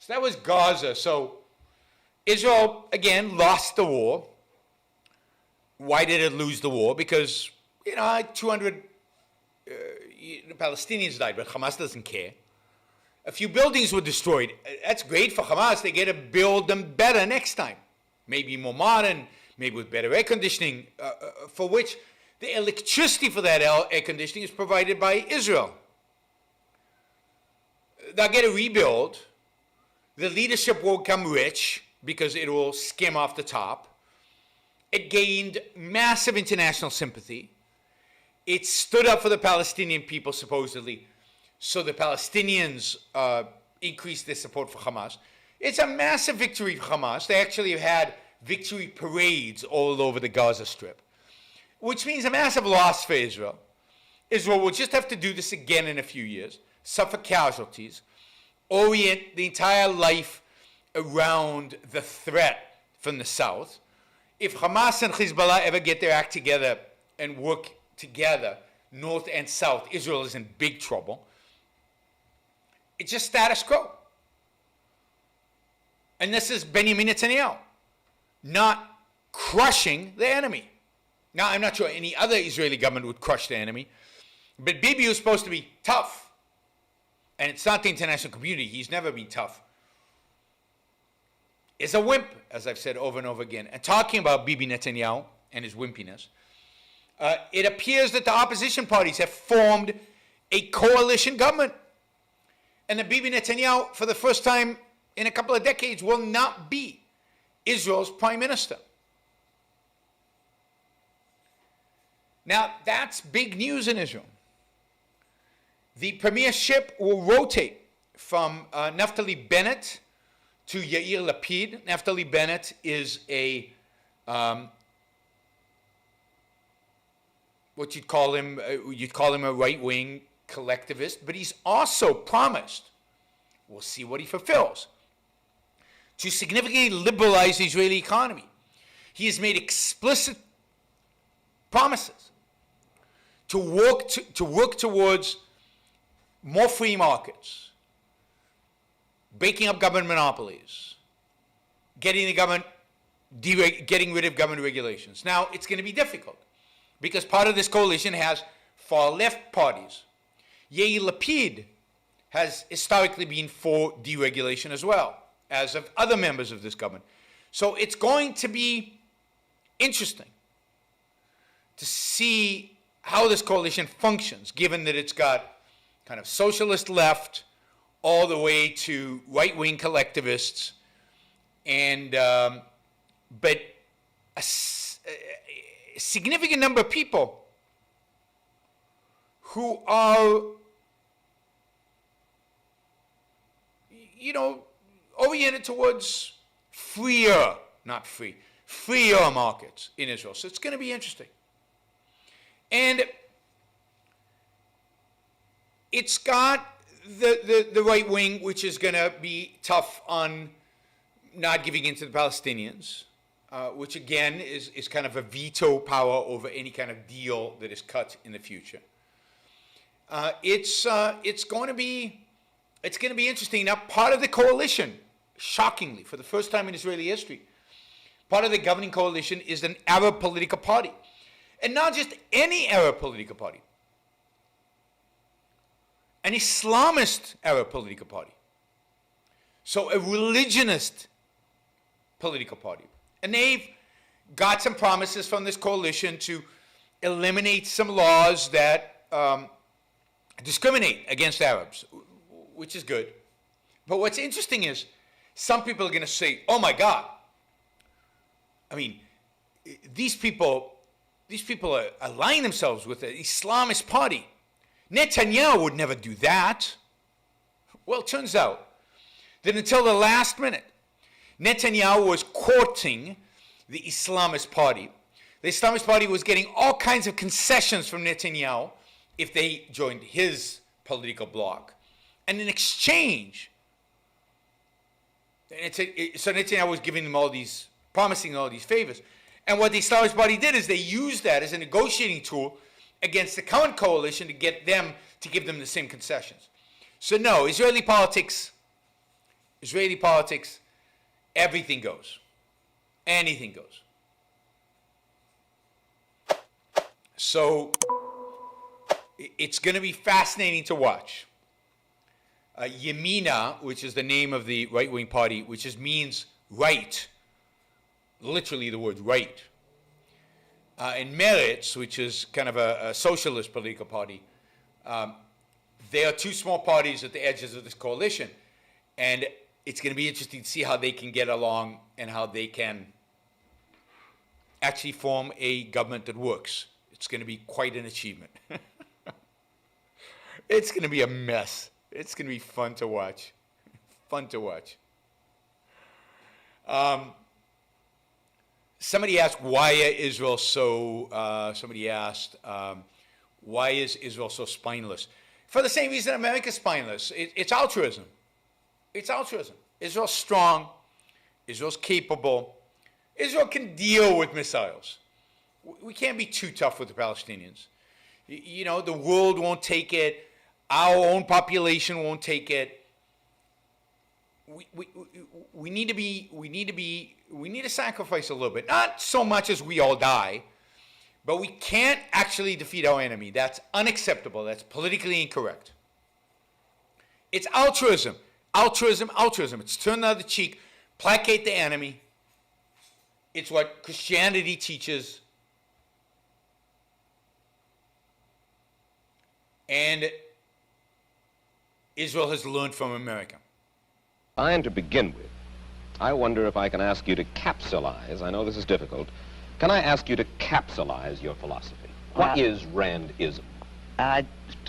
So that was Gaza. So Israel, again, lost the war. Why did it lose the war? Because, 200 Palestinians died, but Hamas doesn't care. A few buildings were destroyed. That's great for Hamas. They get to build them better next time. Maybe more modern, maybe with better air conditioning, for which the electricity for that air conditioning is provided by Israel. They'll get a rebuild. The leadership will become rich because it will skim off the top. It gained massive international sympathy. It stood up for the Palestinian people, supposedly, so the Palestinians increased their support for Hamas. It's a massive victory for Hamas. They actually have had victory parades all over the Gaza Strip, which means a massive loss for Israel. Israel will just have to do this again in a few years, suffer casualties, orient the entire life around the threat from the south. If Hamas and Hezbollah ever get their act together and work together, north and south, Israel is in big trouble. It's just status quo. And this is Benjamin Netanyahu not crushing the enemy. Now, I'm not sure any other Israeli government would crush the enemy, but Bibi was supposed to be tough. And it's not the international community. He's never been tough. Is a wimp, as I've said over and over again. And talking about Bibi Netanyahu and his wimpiness, it appears that the opposition parties have formed a coalition government. And that Bibi Netanyahu, for the first time in a couple of decades, will not be Israel's prime minister. Now, that's big news in Israel. The premiership will rotate from Naftali Bennett to Yair Lapid. Naftali Bennett is a, what you'd call him a right-wing collectivist, but he's also promised, we'll see what he fulfills, to significantly liberalize the Israeli economy. He has made explicit promises to work towards more free markets, breaking up government monopolies, getting rid of government regulations. Now, it's going to be difficult because part of this coalition has far-left parties. Yair Lapid has historically been for deregulation as well, as have other members of this government. So it's going to be interesting to see how this coalition functions, given that it's got kind of socialist left all the way to right-wing collectivists, and but a significant number of people who are, oriented towards freer markets in Israel. So it's going to be interesting. And it's got the right wing, which is going to be tough on not giving in to the Palestinians, which again is kind of a veto power over any kind of deal that is cut in the future. It's going to be interesting. Now, part of the coalition, shockingly, for the first time in Israeli history, part of the governing coalition is an Arab political party. And not just any Arab political party. An Islamist Arab political party. So a religionist political party. And they've got some promises from this coalition to eliminate some laws that discriminate against Arabs, which is good. But what's interesting is some people are going to say, oh my God, I mean, these people are aligning themselves with an Islamist party. Netanyahu would never do that. Well, it turns out that until the last minute, Netanyahu was courting the Islamist party. The Islamist party was getting all kinds of concessions from Netanyahu if they joined his political bloc. And in exchange, so Netanyahu was giving them promising all these favors. And what the Islamist party did is they used that as a negotiating tool against the current coalition to get them to give them the same concessions. So no, Israeli politics Israeli politics, everything goes. Anything goes. So it's going to be fascinating to watch. Yamina, which is the name of the right-wing party, which just means right, literally the word right, and Meretz, which is kind of a socialist political party, they are two small parties at the edges of this coalition, and it's going to be interesting to see how they can get along and how they can actually form a government that works. It's going to be quite an achievement. It's going to be a mess. It's going to be fun to watch. Fun to watch. Somebody asked, why is Israel so, why is Israel so spineless? For the same reason America's spineless. It's altruism. It's altruism. Israel's strong. Israel's capable. Israel can deal with missiles. We can't be too tough with the Palestinians. You know, the world won't take it. Our own population won't take it. We need to sacrifice a little bit. Not so much as we all die, but we can't actually defeat our enemy. That's unacceptable. That's politically incorrect. It's altruism. Altruism, altruism. It's turn the other cheek, placate the enemy. It's what Christianity teaches. And Israel has learned from America. And to begin with, I wonder if I can ask you to capsulize, I know this is difficult, can I ask you to capsulize your philosophy? What is Randism?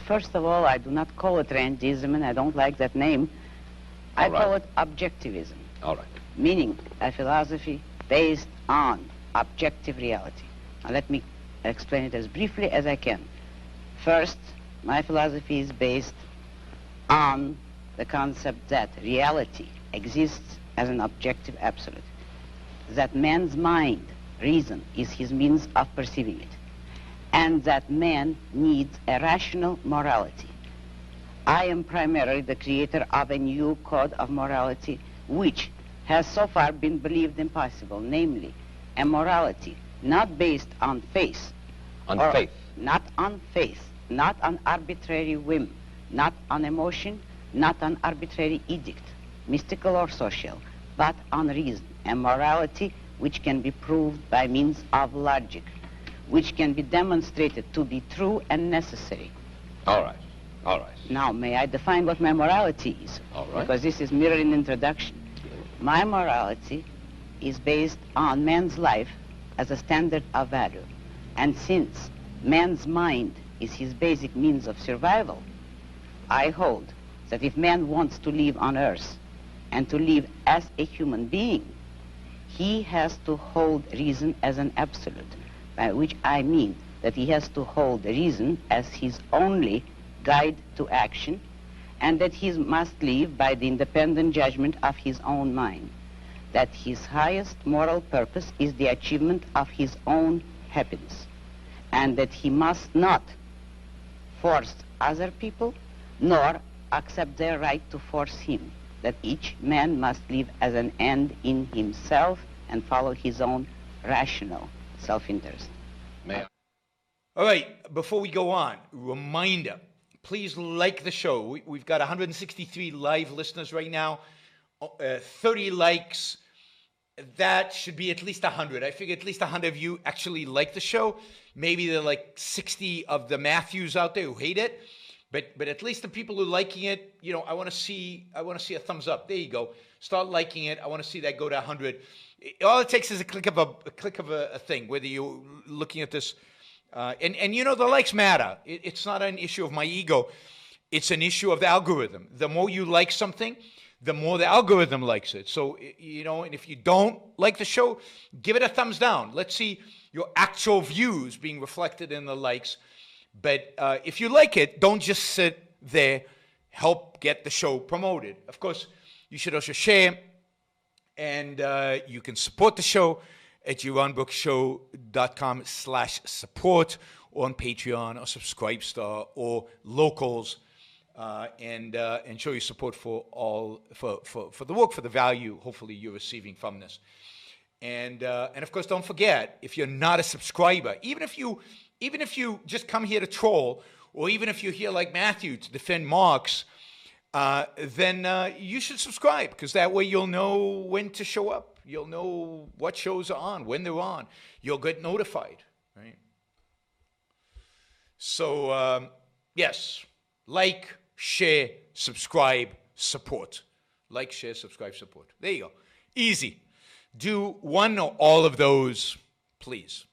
First of all, I do not call it Randism, and I don't like that name. I call it objectivism. All right. Meaning a philosophy based on objective reality. Now let me explain it as briefly as I can. First, my philosophy is based on the concept that reality exists as an objective absolute, that man's mind, reason, is his means of perceiving it, and that man needs a rational morality. I am primarily the creator of a new code of morality which has so far been believed impossible, namely a morality not based on faith. On faith? Not on faith, not on arbitrary whim, not on emotion, not on arbitrary edict, mystical or social, but on reason, a morality which can be proved by means of logic, which can be demonstrated to be true and necessary. All right, all right. Now, may I define what my morality is? All right. Because this is merely an introduction. My morality is based on man's life as a standard of value. And since man's mind is his basic means of survival, I hold that if man wants to live on earth and to live as a human being, he has to hold reason as an absolute, by which I mean that he has to hold reason as his only guide to action, and that he must live by the independent judgment of his own mind, that his highest moral purpose is the achievement of his own happiness, and that he must not force other people, nor accept their right to force him, that each man must live as an end in himself and follow his own rational self-interest. May I? All right, before we go on, reminder, please like the show. We've got 163 live listeners right now, 30 likes. That should be at least 100. I figure at least 100 of you actually like the show. Maybe there are like 60 of the Matthews out there who hate it. But at least the people who are liking it, you know, I want to see a thumbs up. There you go. Start liking it. I want to see that go to 100. All it takes is a click of a thing, whether you're looking at this. And you know, the likes matter. It's not an issue of my ego. It's an issue of the algorithm. The more you like something, the more the algorithm likes it. So, you know, and if you don't like the show, give it a thumbs down. Let's see your actual views being reflected in the likes. But if you like it, don't just sit there. Help get the show promoted. Of course, you should also share. And you can support the show at YaronBrookShow.com/support, or on Patreon or Subscribestar or Locals. and show your support for the work, for the value, hopefully, you're receiving from this. And of course, don't forget, if you're not a subscriber, even if you just come here to troll, or even if you're here like Matthew to defend Marx, then you should subscribe, because that way you'll know when to show up. You'll know what shows are on, when they're on. You'll get notified, right? So, yes, like, share, subscribe, support. Like, share, subscribe, support. There you go. Easy. Do one or all of those, please.